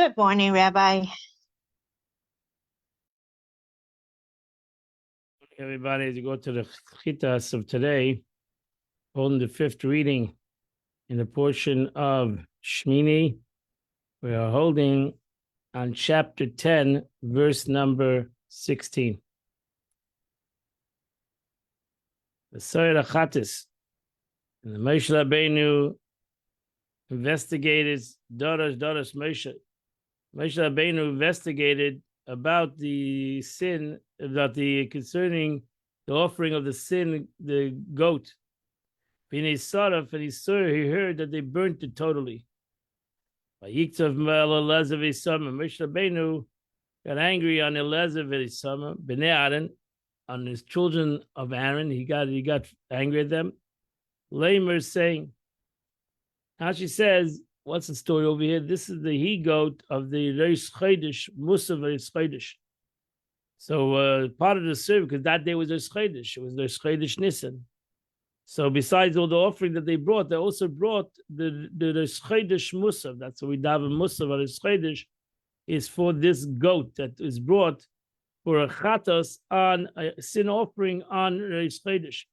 Good morning, Rabbi. Everybody, as you go to the Chitas of today, holding the fifth reading in the portion of Shmini, we are holding on chapter 10, verse number 16. The Soyer Achatis, and the Moshe Rabbeinu investigated Dorash Moshe. Moshe Rabbeinu investigated about the sin, concerning the offering of the sin, the goat. And he heard that they burnt it totally. Moshe Rabbeinu got angry on Eleazar and his son, Bnei Aaron, on his children of Aaron. He got angry at them. Lamer saying, how she says, what's the story over here? This is the he-goat of the Reish Chodesh, Musaf Reish Chodesh. So part of the service, because that day was Reish Chodesh, it was Reish Chodesh Nisan. So besides all the offering that they brought, they also brought the Reish Chodesh Musaf. That's what we daven Musaf Reish Chodesh, is for this goat that is brought for a chatos, on a sin offering on Reish Chodesh.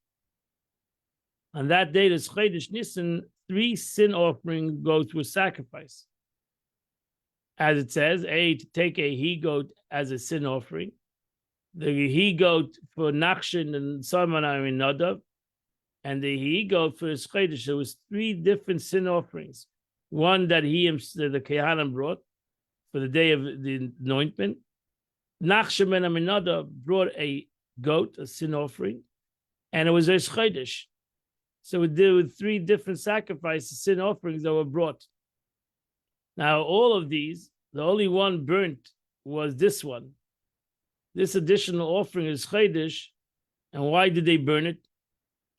On that day, the Chodesh Nisan, 3 sin offering goats were sacrificed. As it says, to take a he-goat as a sin offering, the he-goat for Nachshon and Salman and Nadav, and the he-goat for the Chodesh. There was 3 different sin offerings. One that the Kehanim brought for the day of the anointment. Nachshon and Aminadav brought a goat, a sin offering, and it was a Chodesh. So there were 3 different sacrifices, sin offerings that were brought. Now, all of these, the only one burnt was this one. This additional offering is Chodesh. And why did they burn it?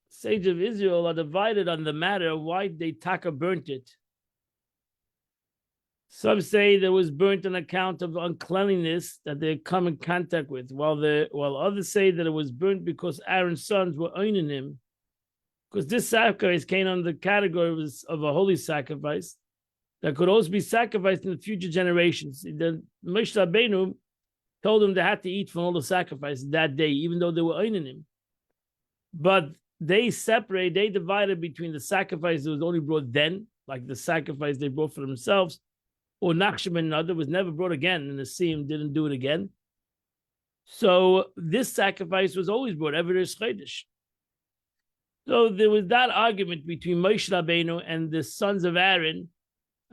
Sages of Israel are divided on the matter of why they taka burnt it. Some say that it was burnt on account of uncleanliness that they come in contact with, while others say that it was burnt because Aaron's sons were owning him. Because this sacrifice came under the category of a holy sacrifice that could also be sacrificed in the future generations. The Moshe Rabbeinu told them they had to eat from all the sacrifices that day, even though they were owning him. But they divided between the sacrifice that was only brought then, like the sacrifice they brought for themselves, or Nachshon and Nadav was never brought again, and the Siyam didn't do it again. So this sacrifice was always brought, every Chodesh. So there was that argument between Moshe Rabbeinu and the sons of Aaron,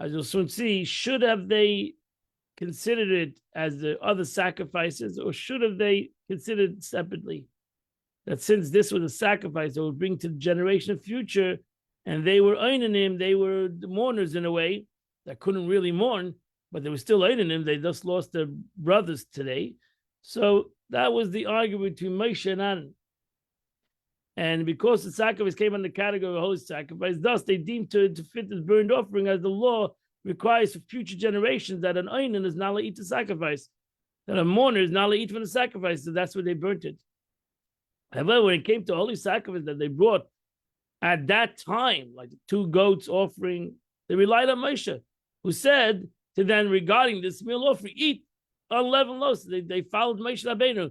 as you'll soon see, should have they considered it as the other sacrifices, or should have they considered it separately? That since this was a sacrifice that would bring to the generation of future, and they were owning him, they were the mourners in a way that couldn't really mourn, but they were still owning him. They just lost their brothers today. So that was the argument between Moshe and Aaron. And because the sacrifice came under the category of a holy sacrifice, thus they deemed to fit this burnt offering as the law requires for future generations, that an oinen is not allowed to eat the sacrifice, that a mourner is not allowed to eat from the sacrifice, so that's where they burnt it. However, when it came to holy sacrifice that they brought at that time, like the 2 goats offering, they relied on Moshe, who said to them regarding this meal offering, eat unleavened loaves. They followed Moshe Rabbeinu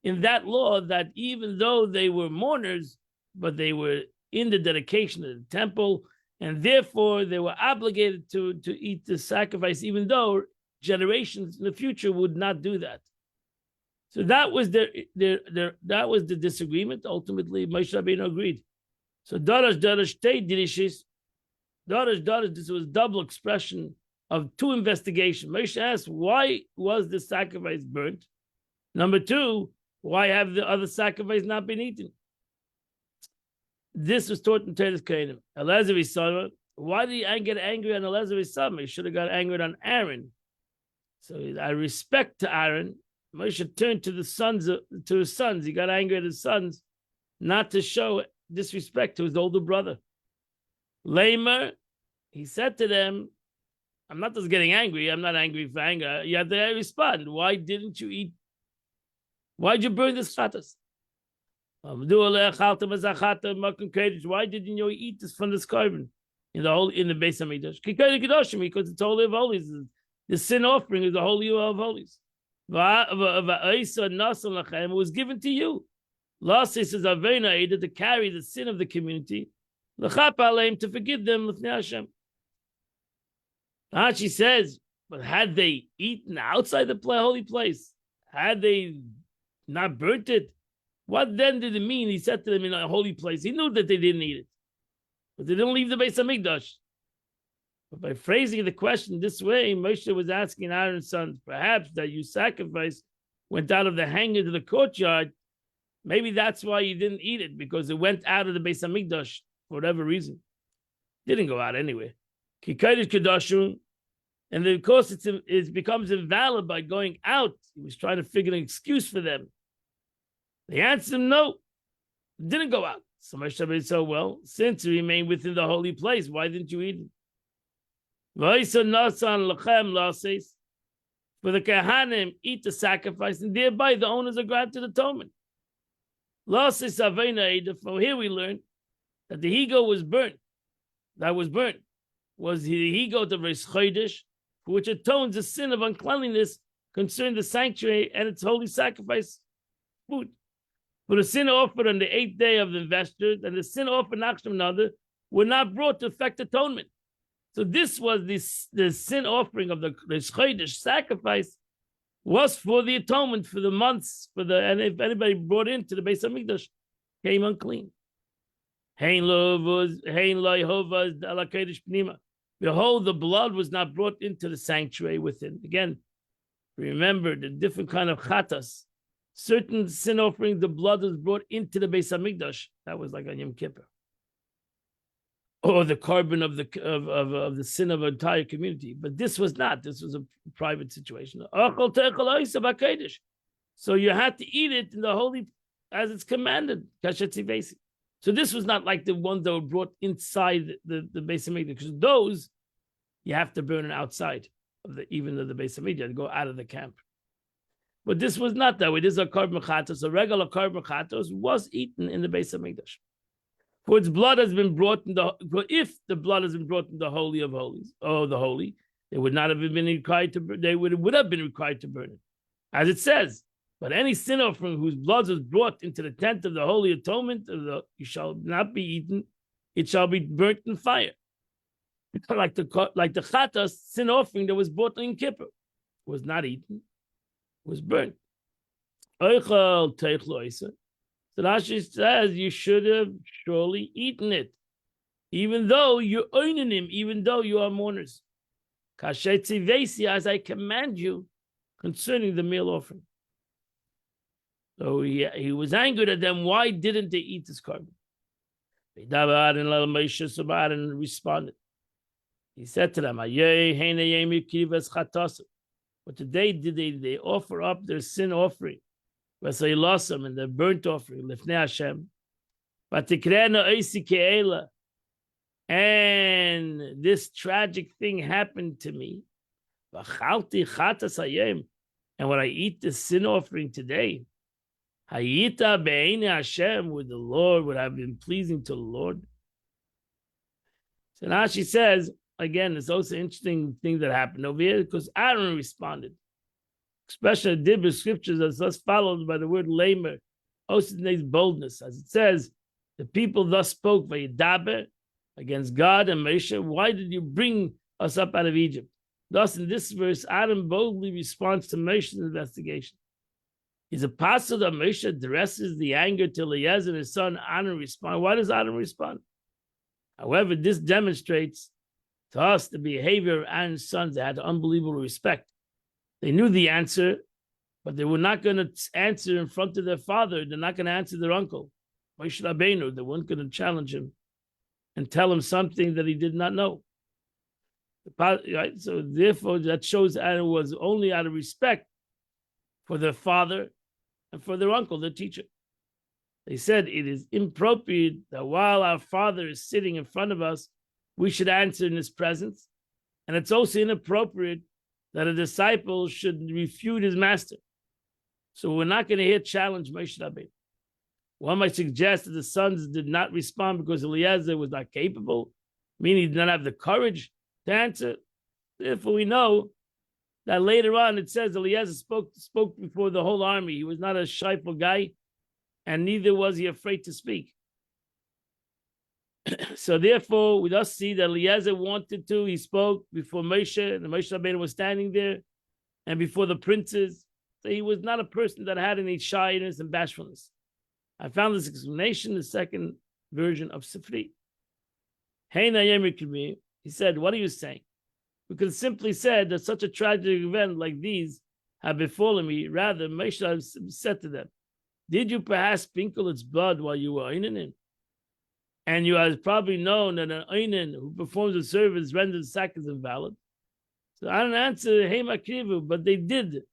in that law, that even though they were mourners, but they were in the dedication of the temple, and therefore they were obligated to eat the sacrifice, even though generations in the future would not do that. So that was that was the disagreement. Ultimately, Moshe Rabbeinu agreed. So Darash Tei Dirishis, Darash, this was double expression of 2 investigations. Moshe asked, why was the sacrifice burnt? Number 2, why have the other sacrifice not been eaten? This was taught in Teres Kohanim. Eleazar his son, why did he get angry on Eleazar his son? He should have got angry on Aaron. So out of respect to Aaron, Moshe turned to his sons. He got angry at his sons, not to show disrespect to his older brother. Lamer, he said to them, I'm not just getting angry. I'm not angry for anger. You have to respond. Why didn't you eat? Why'd you burn this chatas? Why didn't you eat this from this carbon in the Beis Hamikdash? Because it's holy of holies. The sin offering is the Holy of Holies. It was given to you. Lasi says Avena to carry the sin of the community, to forgive them. She says, but had they eaten outside the holy place, had they not burnt it, what then did it mean? He said to them in a holy place. He knew that they didn't eat it, but they didn't leave the Beis Hamikdash. But by phrasing the question this way, Moshe was asking Aaron's sons, perhaps that you sacrifice went out of the hangar to the courtyard. Maybe that's why you didn't eat it, because it went out of the Beis Hamikdash for whatever reason. Didn't go out anyway. Kikodesh Kedashun, and then of course it becomes invalid by going out. He was trying to figure an excuse for them. They answered him, no, it didn't go out. So Moshe said, so well, since it remained within the holy place, why didn't you eat it? For the Kohanim eat the sacrifice, and thereby the owners are granted atonement. From here we learn that the he-goat was burnt. That was burnt was the he-goat of Reis Chodesh, for which atones the sin of uncleanliness concerning the sanctuary and its holy sacrifice food. For the sin offered on the 8th day of the investors and the sin offered next to another were not brought to effect atonement. So this was the sin offering of the Reis Chodesh sacrifice was for the atonement for the months and if anybody brought into the Beis Hamikdash came unclean. Behold, the blood was not brought into the sanctuary within. Again, remember the different kind of chatas. Certain sin offerings, the blood was brought into the Beis Hamikdash. That was like on Yom Kippur. Or the carbon of the sin of an entire community. But this was not. This was a private situation. So you had to eat it in the holy, as it's commanded. So this was not like the ones that were brought inside the Beis Hamikdash, because those you have to burn it outside of even of the Beis Hamikdash, to go out of the camp. But this was not that way. This is a carbon chatos. A regular carbon chatos was eaten in the Beis Hamikdash. For its blood has been brought in if the blood has been brought in the Holy of Holies, the holy, they would not have been required to burn, they would have been required to burn it. As it says, but any sin offering whose blood was brought into the tent of the Holy Atonement, you shall not be eaten, it shall be burnt in fire. like the chatas sin offering that was brought in Kippur was not eaten, was burnt. So Rashi says you should have surely eaten it, even though you're owning him, even though you are mourners. As I command you concerning the meal offering. So he was angered at them. Why didn't they eat this carbon? Aaron responded. He said to them, "But today did they offer up their sin offering? And the burnt offering, Lifnei Hashem. And this tragic thing happened to me. And when I eat the sin offering today, would the Lord would have been pleasing to the Lord? So now she says, again, it's also an interesting thing that happened over here, because Aaron responded. Especially the Dibur scriptures as thus followed by the word lamer, also names boldness. As it says, the people thus spoke Vayidaber against God and Moshe. Why did you bring us up out of Egypt? Thus, in this verse, Adam boldly responds to Moshe's investigation. Is it possible that Moshe addresses the anger to Eliezer and his son Aaron respond? Why does Aaron respond? However, this demonstrates to us the behavior of Aaron's sons. They had unbelievable respect. They knew the answer, but they were not going to answer in front of their father. They're not going to answer their uncle, Moshe Rabbeinu. They weren't going to challenge him and tell him something that he did not know. Right? So therefore, that shows Aaron was only out of respect for their father and for their uncle, their teacher. They said it is inappropriate that while our father is sitting in front of us, we should answer in his presence. And it's also inappropriate that a disciple should refute his master. So we're not going to hear challenge Moshe Rabbeinu. One might suggest that the sons did not respond because Eliezer was not capable, meaning he did not have the courage to answer. Therefore, we know that later on it says Eliezer spoke before the whole army. He was not a shyful guy, and neither was he afraid to speak. So therefore, we just see that Eliezer wanted to. He spoke before Moshe, and Moshe Rabbeinu was standing there, and before the princes. So he was not a person that had any shyness and bashfulness. I found this explanation in the second version of Sifri. He said, "What are you saying?" We could simply said that such a tragic event like these have befallen me. Rather, Moshe said to them, "Did you perhaps sprinkle its blood while you were einin him? And you have probably known that an einin who performs a service renders the sacrifice invalid." So I don't answer, "Hey Makrivu," but they did.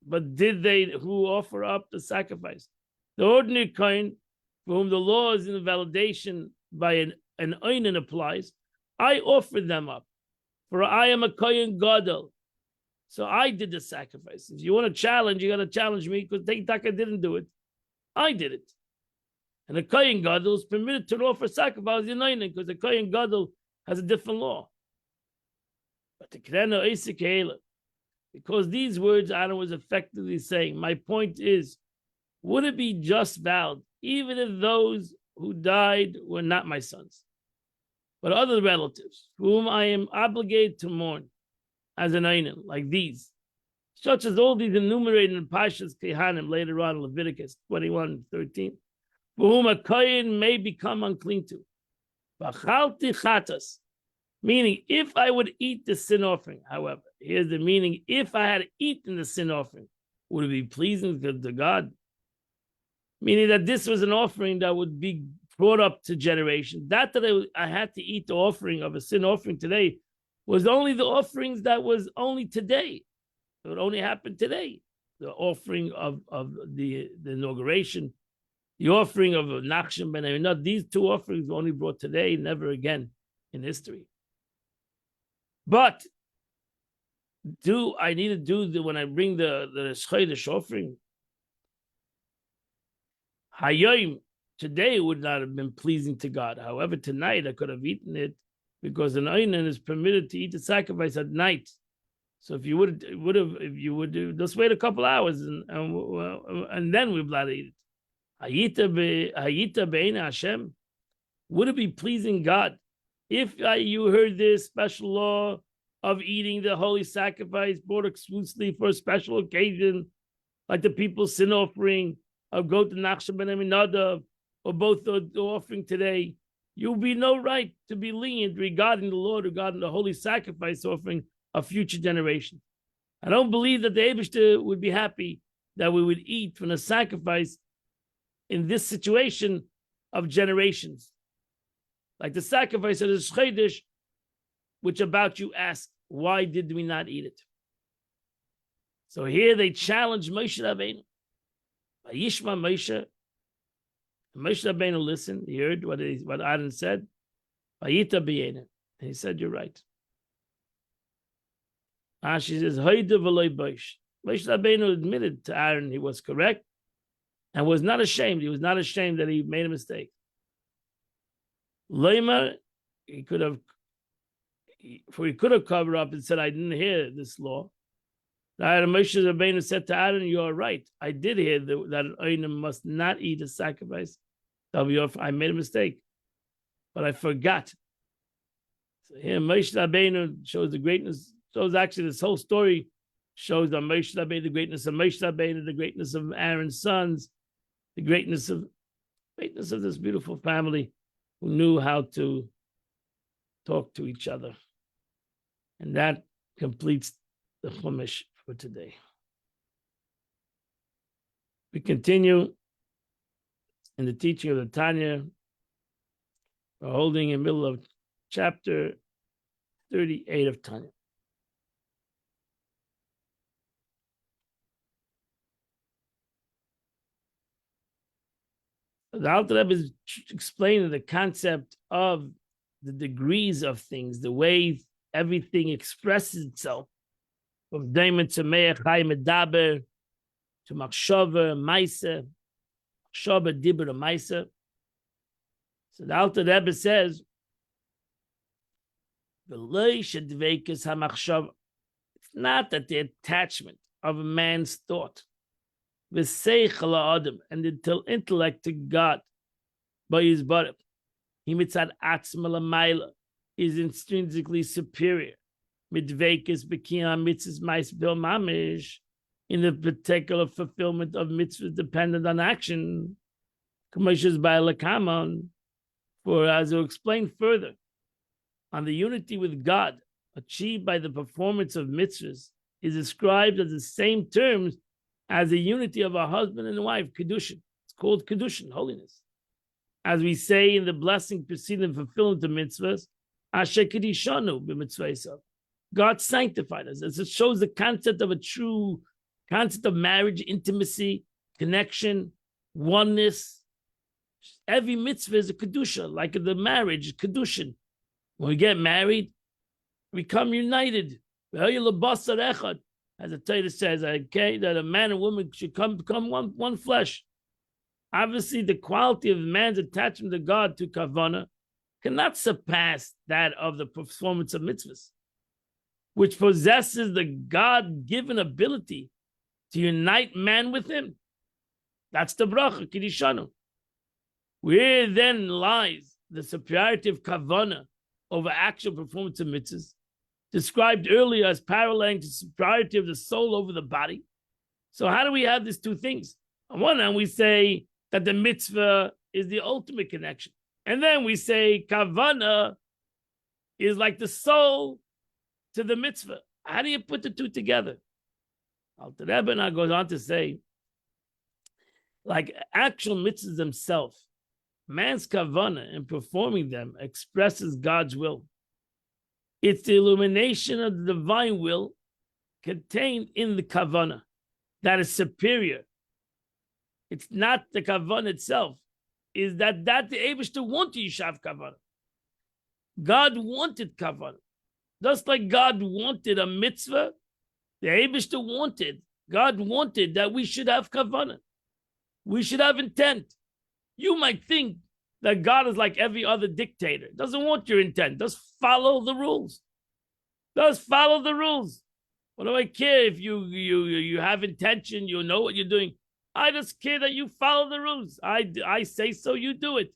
But did they who offer up the sacrifice? The ordinary kohen, for whom the law is invalidation by an einin applies, I offered them up. For I am a kohen gadol. So I did the sacrifice. If you want to challenge, you got to challenge me because Teitaka didn't do it. I did it. And the kohen gadol is permitted to offer sacrifice in einin because the kohen gadol has a different law. But the Krena Isaac Hela, because these words Aaron was effectively saying, my point is, would it be just valid, even if those who died were not my sons, but other relatives, whom I am obligated to mourn as an einin, like these, such as all these enumerated in Pashas Kehanim later on in Leviticus 21:13, for whom a kohen may become unclean to. V'chalti chatas, meaning if I would eat the sin offering, however, here's the meaning, if I had eaten the sin offering, would it be pleasing to God? Meaning that this was an offering that would be brought up to generation. That I had to eat the offering of a sin offering today was only the offerings that was only today. It would only happen today. The offering of the inauguration, the offering of Nachshon ben Aminadab. These two offerings were only brought today, never again in history. But do I need to do when I bring the Chodesh offering? Hayoim, today would not have been pleasing to God. However, tonight I could have eaten it because an einin is permitted to eat the sacrifice at night. So if you would do, just wait a couple hours and then we're allowed to eat it. Hayita be'ena Hashem, would it be pleasing God if you heard this special law of eating the holy sacrifice brought exclusively for a special occasion, like the people's sin offering of goat and Nachshon ben Aminadab, or both the offering today? You'll be no right to be lenient regarding the Lord, regarding the holy sacrifice offering of future generations. I don't believe that the Eibishter would be happy that we would eat from the sacrifice in this situation of generations. Like the sacrifice of the Chodesh, which about you ask, why did we not eat it? So here they challenge Moshe Rabbeinu. Yishma Moshe. Moshe Rabbeinu listened. He heard what Aaron said. Vayita b'yena. And he said, "You're right." She says, "Hoide v'loy boish." Moshe Rabbeinu admitted to Aaron he was correct and was not ashamed. He was not ashamed that he made a mistake. Loimer, he could have covered up and said, "I didn't hear this law." Moshe Rabbeinu said to Aaron, "You are right. I did hear that an einin must not eat a sacrifice. I made a mistake, but I forgot." So here Moshe Rabbeinu shows the greatness. Shows actually this whole story shows that Moshe Rabbeinu, the greatness of Moshe Rabbeinu, the greatness of Aaron's sons, the greatness of this beautiful family who knew how to talk to each other, and that completes the Chumash for today. We continue in the teaching of the Tanya. We're holding in the middle of chapter 38 of Tanya. The Alter Rebbe is explaining the concept of the degrees of things, the way everything expresses itself. From Daimon to Me'ach, Chai Medaber, to Machshava, Maisa, Machshava, Dibur, and Maisa. So the Alter Rebbe says, it's not that the attachment of a man's thought, the seichel adam, and the intellect to God by his body, he mitzad atzma lamayla, is intrinsically superior. Midvekis bekiyam mitzvahs mais bil mamish, in the particular fulfillment of mitzvahs dependent on action. Commercials by Lakaman, for as to explain further, on the unity with God achieved by the performance of mitzvahs is described as the same terms as the unity of a husband and wife, kedushin. It's called kedushin, holiness. As we say in the blessing preceding fulfillment of mitzvahs, asher kedishanu b'mitzvah. God sanctified us. As it shows the concept of a true concept of marriage, intimacy, connection, oneness. Every mitzvah is a kedusha, like the marriage, kedushin. When we get married, we become united. As the Torah says, okay, that a man and woman should become one flesh. Obviously, the quality of man's attachment to God, to kavana, cannot surpass that of the performance of mitzvahs, which possesses the God-given ability to unite man with him. That's the bracha, kiddushanu. Where then lies the superiority of kavana over actual performance of mitzvahs, described earlier as paralleling to the superiority of the soul over the body. So how do we have these two things? On one hand, we say that the mitzvah is the ultimate connection. And then we say kavana is like the soul to the mitzvah. How do you put the two together? Alter Rebbe now goes on to say, like actual mitzvahs themselves, man's kavana in performing them expresses God's will. It's the illumination of the divine will contained in the kavana that is superior. It's not the kavana itself. Is that the Eibishter wanted you should have kavana. God wanted kavana. Just like God wanted a mitzvah, the Eibishter wanted, God wanted that we should have kavana. We should have intent. You might think that God is like every other dictator. Doesn't want your intent. Just follow the rules. Just follow the rules. What do I care if you have intention, you know what you're doing? I just care that you follow the rules. I say so, you do it.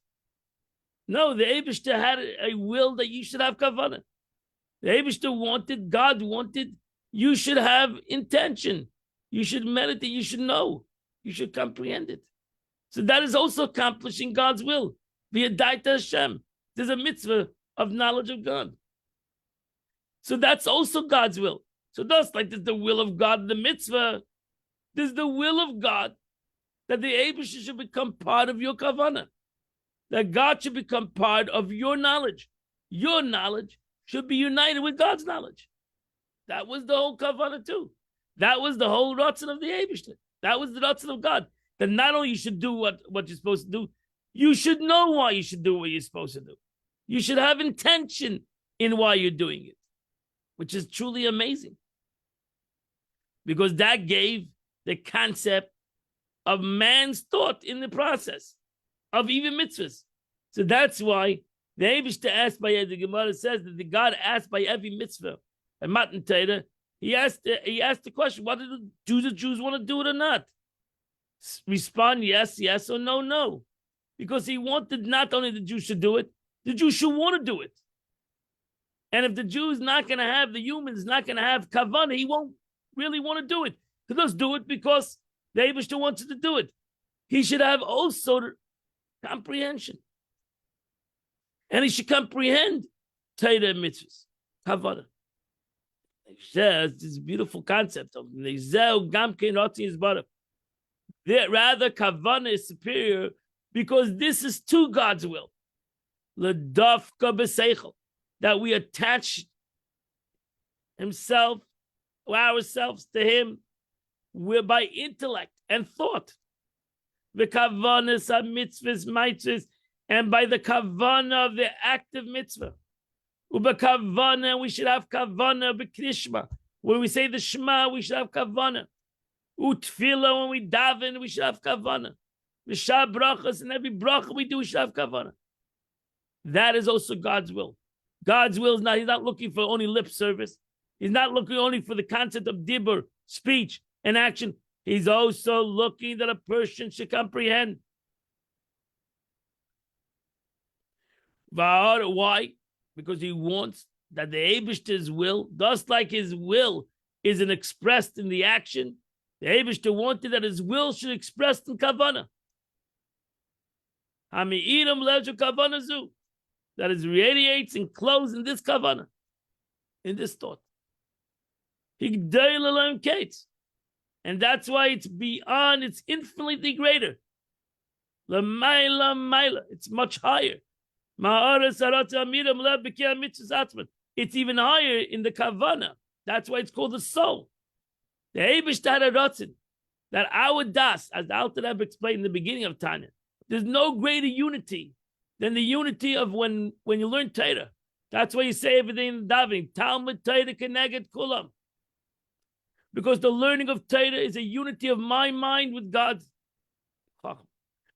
No, the Eibishter had a will that you should have kavanah. The Eibishter wanted, God wanted, you should have intention. You should meditate, you should know. You should comprehend it. So that is also accomplishing God's will. V'yadaita Hashem. There's a mitzvah of knowledge of God. So that's also God's will. So just like there's the will of God in the mitzvah, there's the will of God that the Eibishter should become part of your kavanah. That God should become part of your knowledge. Your knowledge should be united with God's knowledge. That was the whole kavanah too. That was the whole ratzon of the Eibishter. That was the ratzon of God. That not only you should do what you're supposed to do, you should know why you should do what you're supposed to do. You should have intention in why you're doing it, which is truly amazing. Because that gave the concept of man's thought in the process of even mitzvahs. So that's why the Eibishter asked by, the Gemara says that the God asked by every mitzvah, and Matan Torah, he asked the question, what do the Jews want to do it or not? Respond yes, yes, or no, no. Because he wanted not only the Jews should do it, the Jews should want to do it. And if the Jews not going to have, the humans not going to have kavanah, he won't really want to do it. He does do it because the Eibishter wants to do it. He should have also comprehension. And he should comprehend Torah and mitzvahs, kavanah. There's this beautiful concept of rather kavanah is superior because this is to God's will. L'dafka b'seichel, that we attach himself or ourselves to him by intellect and thought. The kavanas of mitzvahs, and by the kavanah of the active mitzvah. Ubekavana, we should have kavana b'krishma. When we say the Shema, we should have kavana. Utfila, when we daven, we should have kavana. V'shah brachas, and every bracha we do, we should have kavana. That is also God's will. God's will is not, he's not looking for only lip service. He's not looking only for the concept of dibur, speech, and action. He's also looking that a person should comprehend. Why? Because he wants that the Eibishter's will, just like his will isn't expressed in the action, the Eibishter wanted that his will should be expressed in kavanah. Hami'iram leju kavanah zu, that it radiates and closes in this kavanah, in this thought. And that's why it's beyond, it's infinitely greater. It's much higher. It's even higher in the kavanah. That's why it's called the soul. The Eibishter had a rotzen that our das, as the Alter Rebbe explained in the beginning of Tanya, there's no greater unity than the unity of when you learn Torah. That's why you say everything in davening. Talmud Torah keneged kulam. Because the learning of Torah is a unity of my mind with God's,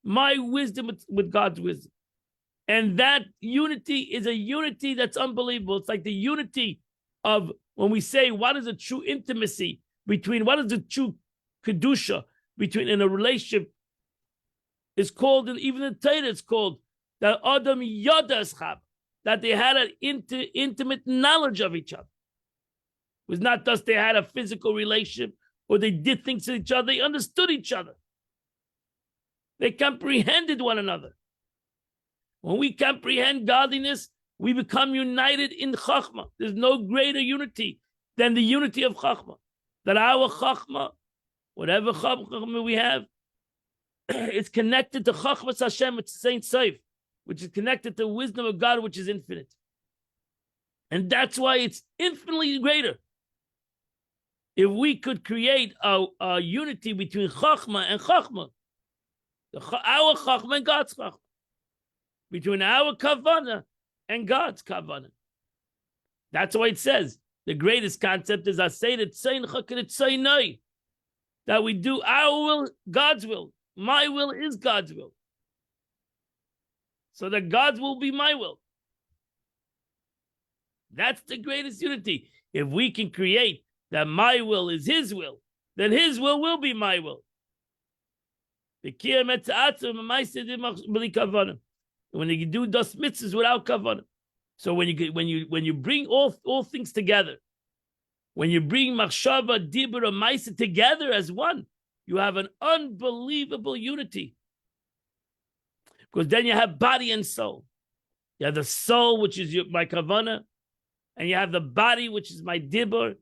my wisdom with God's wisdom. And that unity is a unity that's unbelievable. It's like the unity of when we say, what is a true intimacy between, what is the true kedusha between in a relationship? Is called, and even in Torah it's called that Adam Yodas Chab, that they had an intimate knowledge of each other. It was not just they had a physical relationship or they did things to each other, they understood each other. They comprehended one another. When we comprehend godliness, we become united in Chachma. There's no greater unity than the unity of Chachma. That our Chachma, whatever Chachma we have, it's connected to Chachmas Hashem, it's Saint Seif, which is connected to the wisdom of God, which is infinite. And that's why it's infinitely greater. If we could create a unity between Chachma and Chachma, our Chachma and God's Chachma, between our Kavanah and God's Kavanah. That's why it says the greatest concept is that we do our will, God's will. My will is God's will. So that God's will be my will. That's the greatest unity. If we can create that my will is His will, then His will be my will. When you do those mitzvahs without kavanah, so when you bring all things together, when you bring machshava, dibur, and ma'aseh together as one, you have an unbelievable unity. Because then you have body and soul. You have the soul, which is my kavanah, and you have the body, which is my dibur,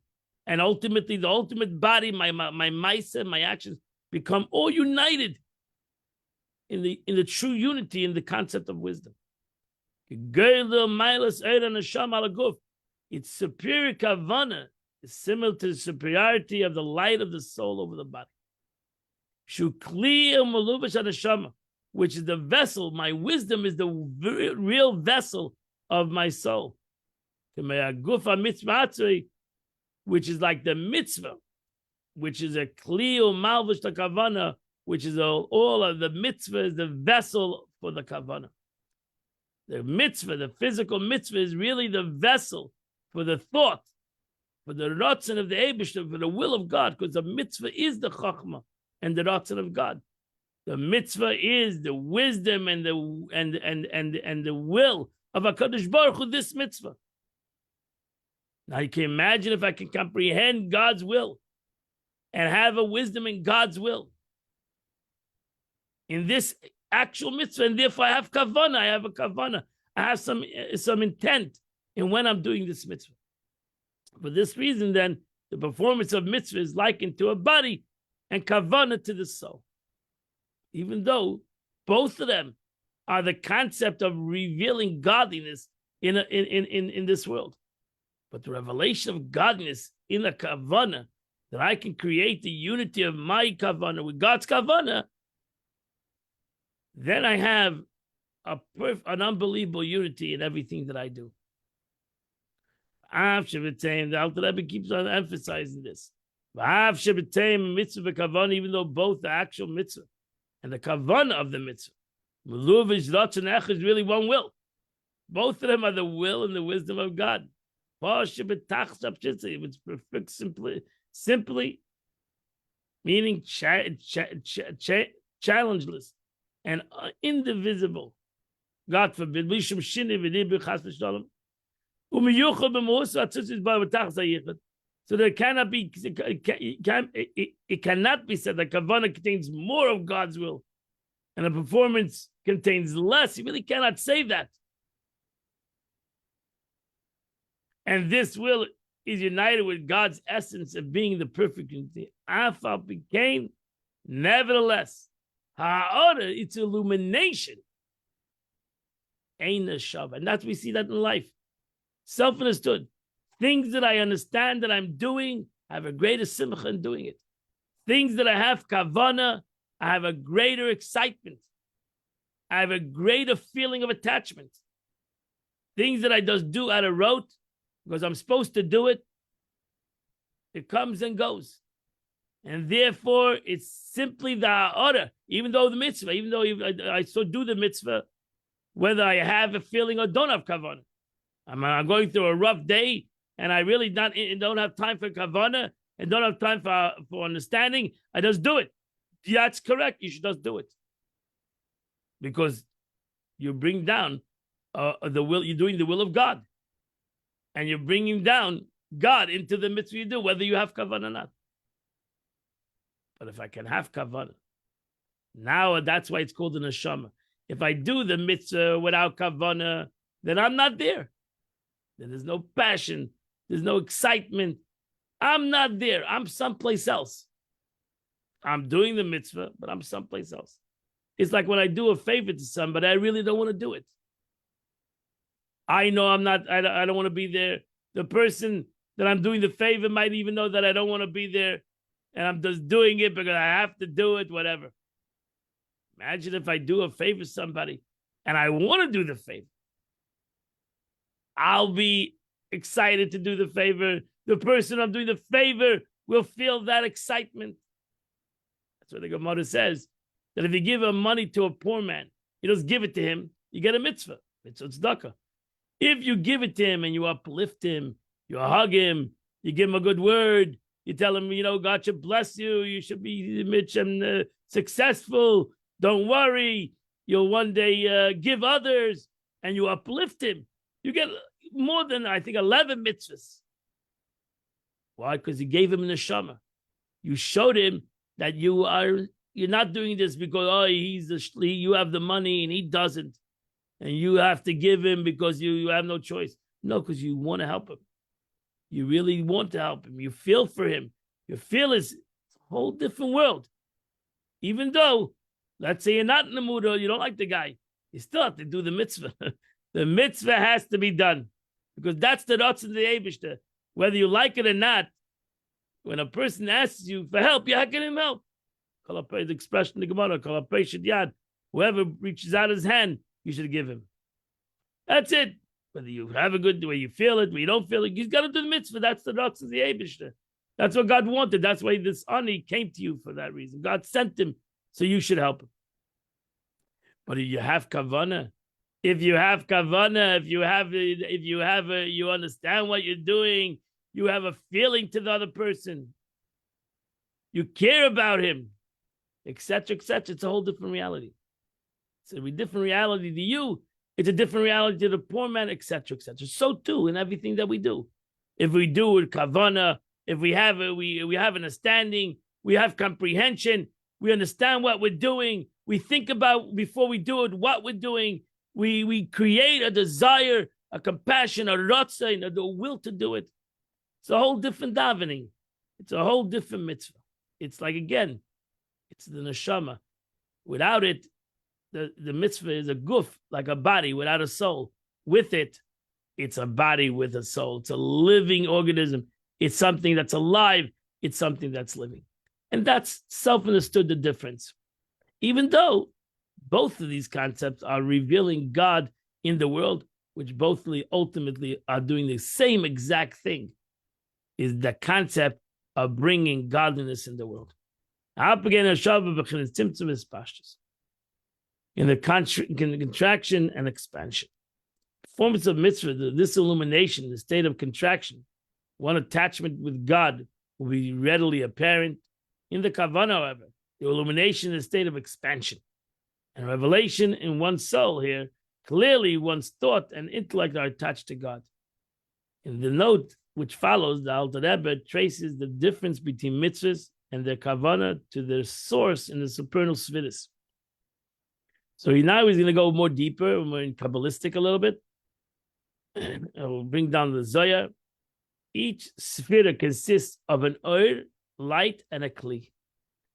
and ultimately the ultimate body, my ma'aseh, my actions, become all united in the true unity in the concept of wisdom. Its superior kavanah is similar to the superiority of the light of the soul over the body. Which is the vessel. My wisdom is the real vessel of my soul. Which is like the mitzvah, which is a klio malvish the kavanah, which is all of the mitzvah is the vessel for the kavanah. The mitzvah, the physical mitzvah, is really the vessel for the thought, for the ratzon of the Eibishter, for the will of God, because the mitzvah is the chachma and the ratzon of God. The mitzvah is the wisdom and the will of HaKadosh Baruch Hu, this mitzvah. Now you can imagine if I can comprehend God's will and have a wisdom in God's will in this actual mitzvah, and therefore I have kavanah, I have a kavanah, I have some intent in when I'm doing this mitzvah. For this reason, then, the performance of mitzvah is likened to a body and kavanah to the soul. Even though both of them are the concept of revealing godliness in this world. But the revelation of godliness in a kavanah, that I can create the unity of my kavanah with God's kavanah, then I have an unbelievable unity in everything that I do. The Alter Rebbe keeps on emphasizing this. Even though both the actual mitzvah and the kavanah of the mitzvah, is really one will. Both of them are the will and the wisdom of God. It's perfect, simply meaning challengeless and indivisible. God forbid. So there cannot be, it cannot be said that Kavanah contains more of God's will and a performance contains less. You really cannot say that. And this will is united with God's essence of being the perfect unity. Afal became, nevertheless, ha'ara, it's illumination. Ain't a shav. And that's we see that in life. Self-understood. Things that I understand that I'm doing, I have a greater simcha in doing it. Things that I have kavana, I have a greater excitement. I have a greater feeling of attachment. Things that I just do out of rote, because I'm supposed to do it, it comes and goes. And therefore, it's simply the order. Even though the mitzvah, even though I still do the mitzvah, whether I have a feeling or don't have kavanah. I'm going through a rough day, and I really don't have time for kavanah and don't have time for understanding. I just do it. Yeah, that's correct. You should just do it. Because you bring down the will, you're doing the will of God. And you're bringing down God into the mitzvah you do, whether you have kavanah or not. But if I can have kavanah, now that's why it's called an neshama. If I do the mitzvah without kavanah, then I'm not there. Then there's no passion. There's no excitement. I'm not there. I'm someplace else. I'm doing the mitzvah, but I'm someplace else. It's like when I do a favor to somebody, I really don't want to do it. I know I don't want to be there. The person that I'm doing the favor might even know that I don't want to be there. And I'm just doing it because I have to do it, whatever. Imagine if I do a favor to somebody and I want to do the favor. I'll be excited to do the favor. The person I'm doing the favor will feel that excitement. That's what the Gemara says. That if you give money to a poor man, you just give it to him, you get a mitzvah. It's tzedakah. If you give it to him and you uplift him, you hug him, you give him a good word, you tell him, God should bless you, you should be successful, don't worry, you'll one day give others, and you uplift him, you get more than, I think, 11 mitzvahs. Why? Because you gave him a neshama. You showed him that you're not doing this because, you have the money and he doesn't. And you have to give him because you have no choice. No, because you want to help him. You really want to help him. You feel for him. You feel it's a whole different world. Even though, let's say you're not in the mood or you don't like the guy, you still have to do the mitzvah. The mitzvah has to be done. Because that's the Ratz in the Eibishter. Whether you like it or not, when a person asks you for help, you can him help. The expression in the Gemara, whoever reaches out his hand, you should give him. That's it. Whether you have a good way, you feel it, where you don't feel it, he's got to do the mitzvah. That's the Ratz of the Eibishter. That's what God wanted. That's why this ani came to you for that reason. God sent him, so you should help him. But if you have kavanah, you understand what you're doing, you have a feeling to the other person, you care about him, etc., etc. It's a whole different reality. It's a different reality to you. It's a different reality to the poor man, etc., etc. So too in everything that we do. If we do with kavanah, if we have we have understanding, we have comprehension, we understand what we're doing, we think about before we do it what we're doing, we create a desire, a compassion, a ratzon, a will to do it. It's a whole different davening. It's a whole different mitzvah. It's like, again, it's the neshama. Without it, the mitzvah is a guf, like a body without a soul. With it, it's a body with a soul. It's a living organism. It's something that's alive. It's something that's living. And that's self-understood, the difference. Even though both of these concepts are revealing God in the world, which both ultimately are doing the same exact thing, is the concept of bringing godliness in the world. In the contraction and expansion. performance of mitzvah, this illumination, the state of contraction, one attachment with God will be readily apparent. In the kavanah, however, the illumination is a state of expansion. And revelation in one's soul here, clearly one's thought and intellect are attached to God. In the note which follows, the Alter Rebbe traces the difference between mitzvahs and their kavanah to their source in the supernal svidus. So now he's going to go more deeper, more in Kabbalistic a little bit. We'll bring down the Zohar. Each sphere consists of an oir, light, and a kli.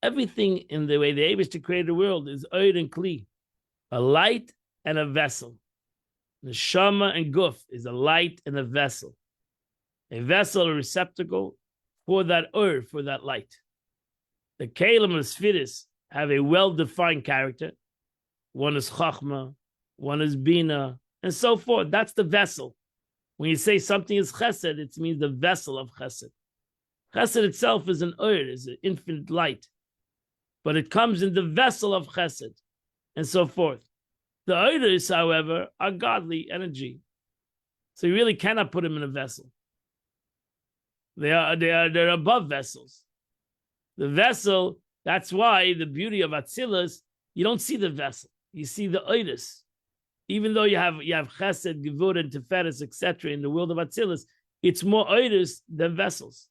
Everything in the way the Eibishter created the world is oir and kli, a light and a vessel. Neshama and guf is a light and a vessel. A vessel, a receptacle for that oir, for that light. The kelim of spheres have a well-defined character. One is chachma, one is bina, and so forth. That's the vessel. When you say something is chesed, it means the vessel of chesed. Chesed itself is an oir, is an infinite light. But it comes in the vessel of chesed, and so forth. The oirs, however, are godly energy. So you really cannot put them in a vessel. They're above vessels. The vessel, that's why the beauty of Atzilus, you don't see the vessel. You see the oiris. Even though you have chesed, gevurah, and teferes, etc. in the world of Atzilus, it's more oiris than vessels.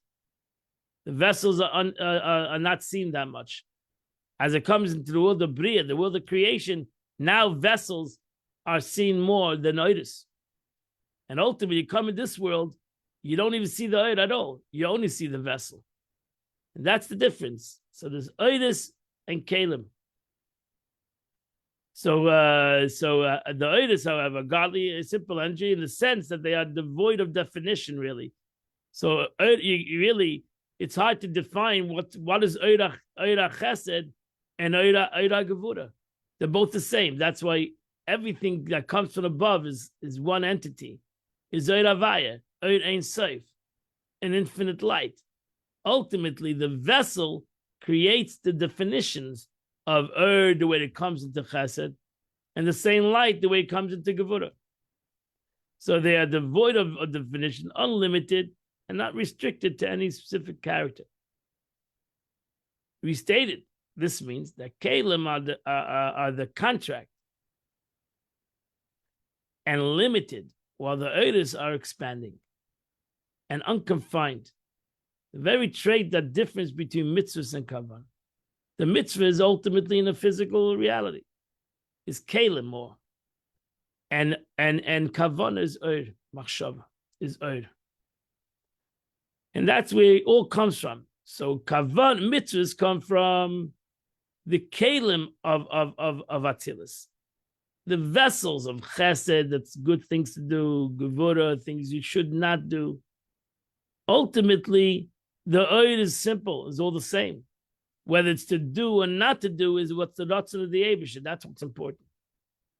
The vessels are not seen that much. As it comes into the world of Bria, the world of creation, now vessels are seen more than oiris. And ultimately, you come in this world, you don't even see the oir at all. You only see the vessel. And that's the difference. So there's oiris and kelim. So the oiris, however, godly, simple energy in the sense that they are devoid of definition, really. So it's hard to define what is oira chesed and oira gevura. They're both the same. That's why everything that comes from above is one entity. Is oira vaya, oir ein sof, an infinite light. Ultimately, the vessel creates the definitions of the way it comes into chesed, and the same light, the way it comes into gevurah. So they are devoid of definition, unlimited, and not restricted to any specific character. Restated, this means that kelim are the contract and limited, while the oiris are expanding and unconfined. The very trait that difference between mitzvahs and kavanah. The mitzvah is ultimately in a physical reality. Is kelim more. And kavanah is oir. Machshava is oir. And that's where it all comes from. So kavanah, mitzvahs come from the kelim of Atzilus. The vessels of chesed, that's good things to do, gevurah, things you should not do. Ultimately, the oir is simple, is all the same. Whether it's to do or not to do is what's the ratzon of the Eibishter. That's what's important.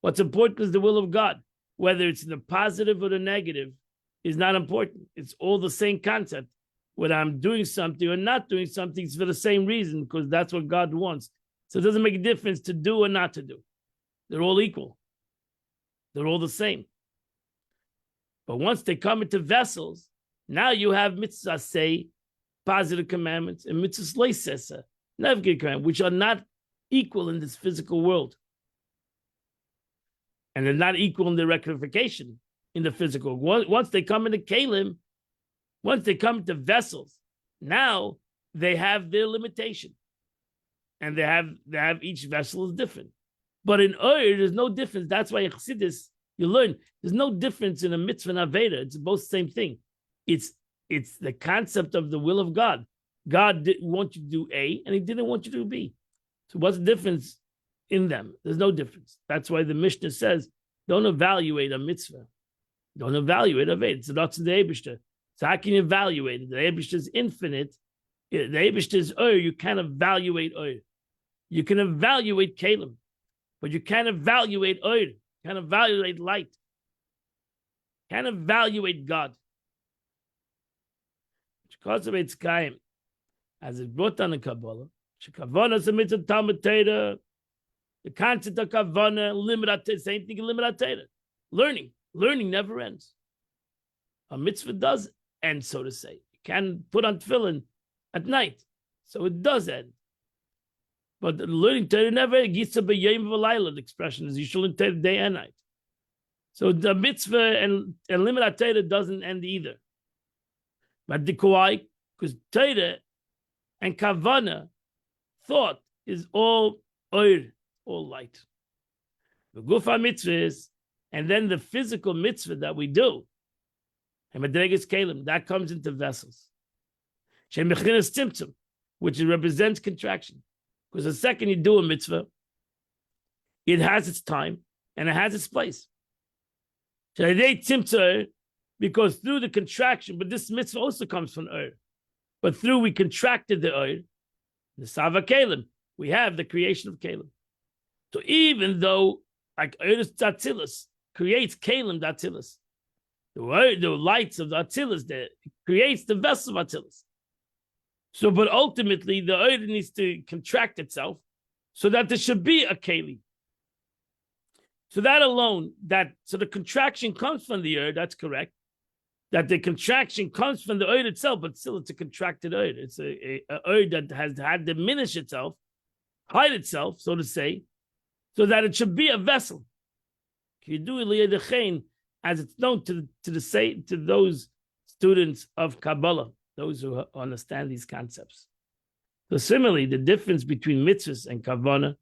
What's important is the will of God. Whether it's the positive or the negative is not important. It's all the same concept. Whether I'm doing something or not doing something, it's for the same reason, because that's what God wants. So it doesn't make a difference to do or not to do. They're all equal. They're all the same. But once they come into vessels, now you have mitzvah say, positive commandments, and mitzvah leisesa, negative commandments, which are not equal in this physical world. And they're not equal in the rectification in the physical. Once they come into kelim, once they come to vessels, now they have their limitation. And they have each vessel is different. But in oir, there's no difference. That's why in Chassidus, you learn there's no difference in a mitzvah and aveda. It's both the same thing. It's the concept of the will of God. God didn't want you to do A, and he didn't want you to do B. So what's the difference in them? There's no difference. That's why the Mishnah says, don't evaluate a mitzvah. Don't evaluate a Veda. It's not to the Eibishter. So how can you evaluate it? The Eibishter is infinite. The Eibishter is oir. You can't evaluate oir. You can evaluate kelim, but you can't evaluate oir. You can't evaluate light. You can't evaluate God. Because of its kaim, as it brought down in Kabbalah, Kavanah is a mitzvah Talmud Torah. The concept of Kavanah, same thing in Limud Torah, learning. Learning never ends. A mitzvah does end, so to say. You can put on tefillin at night, so it does end. But learning Torah never ends. The expression is you should learn Torah day and night. So the mitzvah and limit Torah doesn't end either. But why? Because Torah and kavana, thought, is all oir, all light. The gufa mitzvahs, and then the physical mitzvah that we do, and madregas kalim, that comes into vessels. Shemechinas tzimtzum, which represents contraction. Because the second you do a mitzvah, it has its time and it has its place. Because through the contraction, but this mitzvah also comes from Ur. But through we contracted the Ur, the Sava Kalim, we have the creation of Kalim. So even though like Urus Datzilus creates Kalim Datzilus, the lights of the Atzilus that creates the vessel of Atzilus. So, but ultimately the Ur needs to contract itself so that there should be a Kali. So that alone, so the contraction comes from the Ur, that's correct. That the contraction comes from the Ur itself, but still it's a contracted Ur. It's a Ur that has had diminished itself, hide itself, so to say, so that it should be a vessel. As it's known to those students of Kabbalah, those who understand these concepts. So similarly, the difference between mitzvahs and kavanah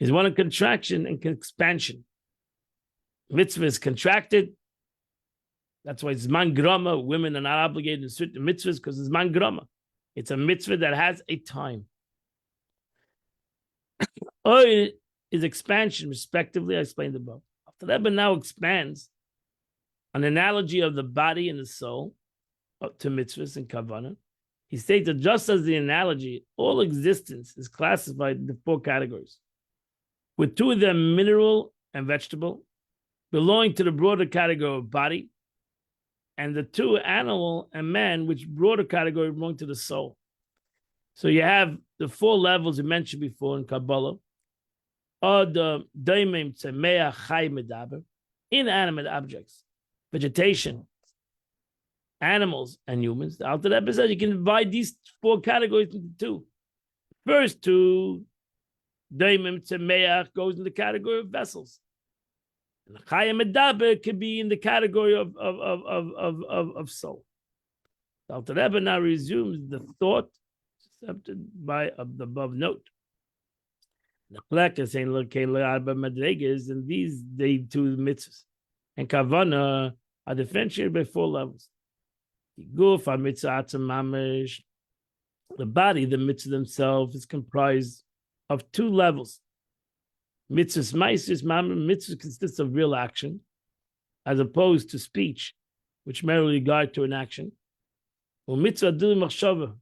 is one of contraction and expansion. Mitzvah is contracted. That's why it's man grama. Women are not obligated to certain mitzvahs because it's man grama. It's a mitzvah that has a time. Oil is expansion, respectively. I explained above. After that, but now expands an analogy of the body and the soul to mitzvahs and kavanah. He states that just as the analogy, all existence is classified into 4 categories, with 2 of them mineral and vegetable, belonging to the broader category of body, and the 2 animal and man, which broader category belong to the soul. So you have the 4 levels we mentioned before in Kabbalah, are the daimim tzemeach chai medaber, inanimate objects, vegetation, animals, and humans. The Alter Rebbe says you can divide these 4 categories into 2. First 2, daimim tzemeach, goes in the category of vessels. And chai medaber could be in the category of soul. The Alter Rebbe now resumes the thought accepted by the above note. The plek is saying and these they 2 mitzvahs and kavana are differentiated by 4 levels. The body, the mitzvah themselves, is comprised of 2 levels. Mitzvahs maisis mitzvah consists of real action, as opposed to speech, which merely regard to an action. Or mitzvah dibur machshava,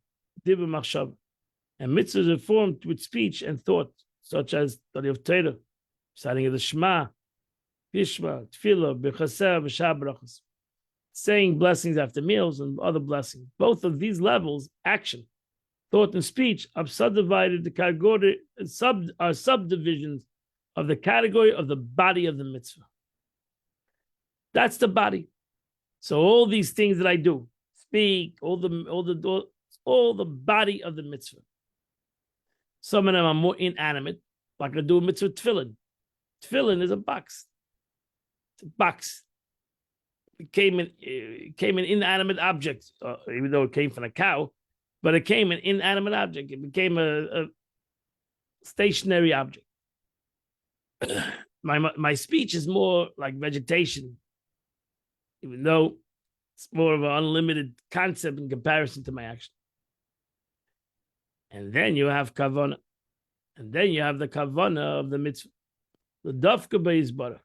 and mitzvahs are formed with speech and thought, such as study of Torah, reciting of the Shema, Bishma, Tefillah, B'chaser, B'shah brachos, saying blessings after meals and other blessings. Both of these levels, action, thought, and speech, are subdivided. The category are subdivisions of the category of the body of the mitzvah. That's the body. So all these things that I do, speak, all the body of the mitzvah. Some of them are more inanimate, like I do a mitzvah tefillin. Tefillin is a box. It's a box. It came an inanimate object, even though it came from a cow, but it came an inanimate object. It became a stationary object. My speech is more like vegetation, even though it's more of an unlimited concept in comparison to my action. And then you have kavana. And then you have the kavana of the mitzvah. The dafka beizbara,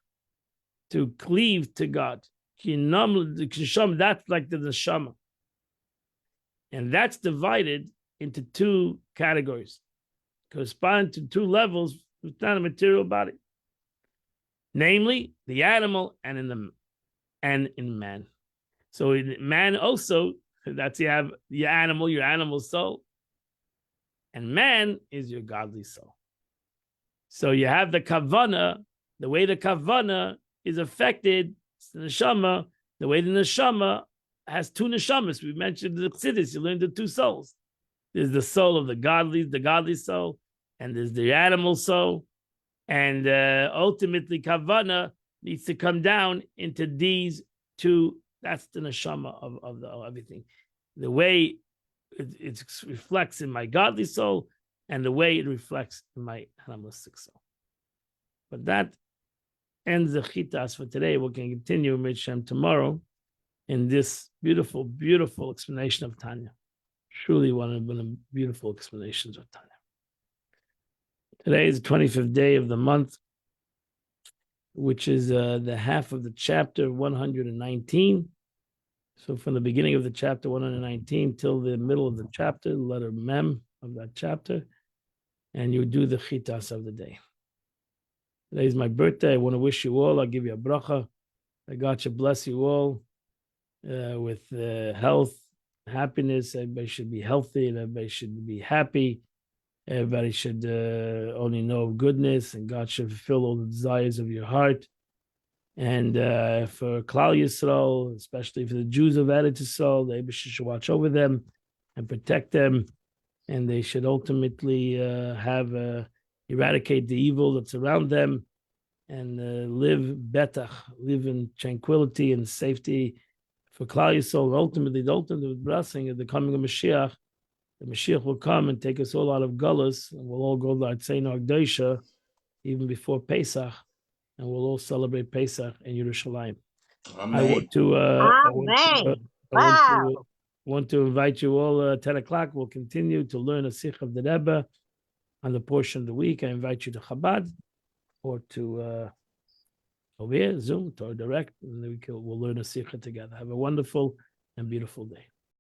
to cleave to God. That's like the neshama. And that's divided into 2 categories, corresponding to 2 levels within a material body. Namely, the animal and in man. So in man also, that's you have your animal soul. And man is your godly soul. So you have the kavana, the way the kavana is affected It's the neshama. The way the neshama has two neshamas. We mentioned the Chassidus. You learned the two souls. There's the soul of the godly soul, and there's the animal soul. And ultimately, kavana needs to come down into these two. That's the neshama of everything. The way it reflects in my godly soul, and the way it reflects in my animalistic soul. But that ends the chitas for today. We can continue Mitzvah tomorrow in this beautiful, beautiful explanation of Tanya. Truly one of the beautiful explanations of Tanya. Today is the 25th day of the month, which is the half of the chapter 119. So from the beginning of the chapter 119 till the middle of the chapter, the letter Mem of that chapter, and you do the chitas of the day. Today is my birthday. I want to wish you all, I'll give you a bracha. That God should bless you all with health, happiness. Everybody should be healthy, and everybody should be happy. Everybody should only know goodness, and God should fulfill all the desires of your heart. And for Klal Yisrael, especially for the Jews of Eretz Yisrael, the Eibusher should watch over them and protect them, and they should ultimately eradicate the evil that's around them, and live betach, live in tranquility and safety for Klal Yisrael. Ultimately, the ultimate blessing of the coming of Mashiach. The Mashiach will come and take us all out of Gullus, and we'll all go to Artzeinu Agdosha even before Pesach, and we'll all celebrate Pesach in Yerushalayim. Amen. I want to invite you all at 10 o'clock. We'll continue to learn a Sikh of the Rebbe on the portion of the week. I invite you to Chabad or to over here, Zoom, to our direct, and then we'll learn a Sikha together. Have a wonderful and beautiful day.